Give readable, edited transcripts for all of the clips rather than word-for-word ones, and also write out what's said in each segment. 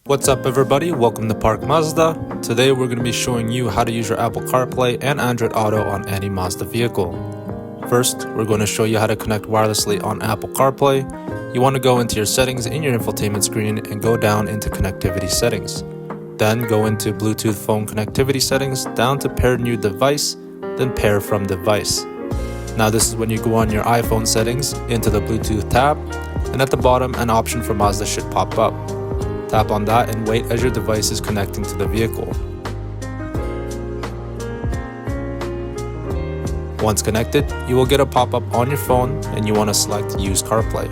What's up everybody, welcome to Park Mazda. Today we're going to be showing you how to use your Apple CarPlay and Android Auto on any Mazda vehicle. First, we're going to show you how to connect wirelessly on Apple CarPlay. You want to go into your settings in your infotainment screen and go down into connectivity settings. Then go into Bluetooth phone connectivity settings, down to pair new device, then pair from device. Now this is when you go on your iPhone settings into the Bluetooth tab, and at the bottom an option for Mazda should pop up. Tap on that and wait as your device is connecting to the vehicle. Once connected, you will get a pop-up on your phone and you want to select Use CarPlay.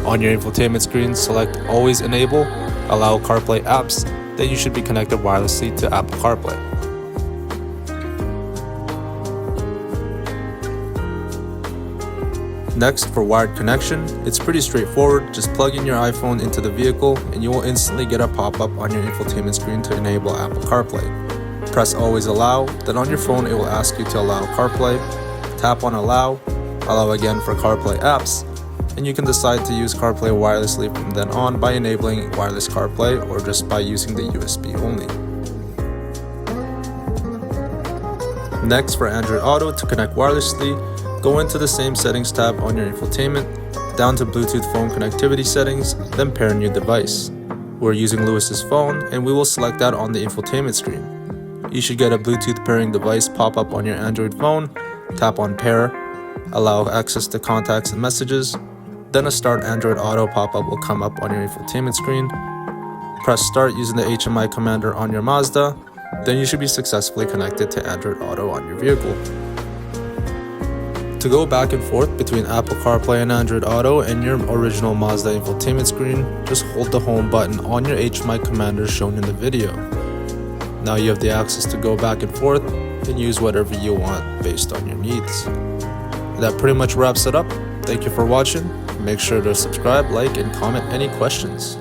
On your infotainment screen, select Always Enable, Allow CarPlay apps, then you should be connected wirelessly to Apple CarPlay. Next, for wired connection, it's pretty straightforward. Just plug in your iPhone into the vehicle and you will instantly get a pop-up on your infotainment screen to enable Apple CarPlay. Press Always Allow, then on your phone it will ask you to allow CarPlay. Tap on Allow again for CarPlay apps, and you can decide to use CarPlay wirelessly from then on by enabling wireless CarPlay or just by using the USB only. Next, for Android Auto, to connect wirelessly, go into the same settings tab on your infotainment, down to Bluetooth phone connectivity settings, then pair new device. We're using Lewis's phone and we will select that on the infotainment screen. You should get a Bluetooth pairing device pop up on your Android phone. Tap on pair, allow access to contacts and messages, then a Start Android Auto pop-up will come up on your infotainment screen. Press start using the HMI commander on your Mazda, then you should be successfully connected to Android Auto on your vehicle. To go back and forth between Apple CarPlay and Android Auto and your original Mazda infotainment screen, just hold the home button on your HMI commander shown in the video. Now you have the access to go back and forth and use whatever you want based on your needs. That pretty much wraps it up. Thank you for watching. Make sure to subscribe, like, and comment any questions.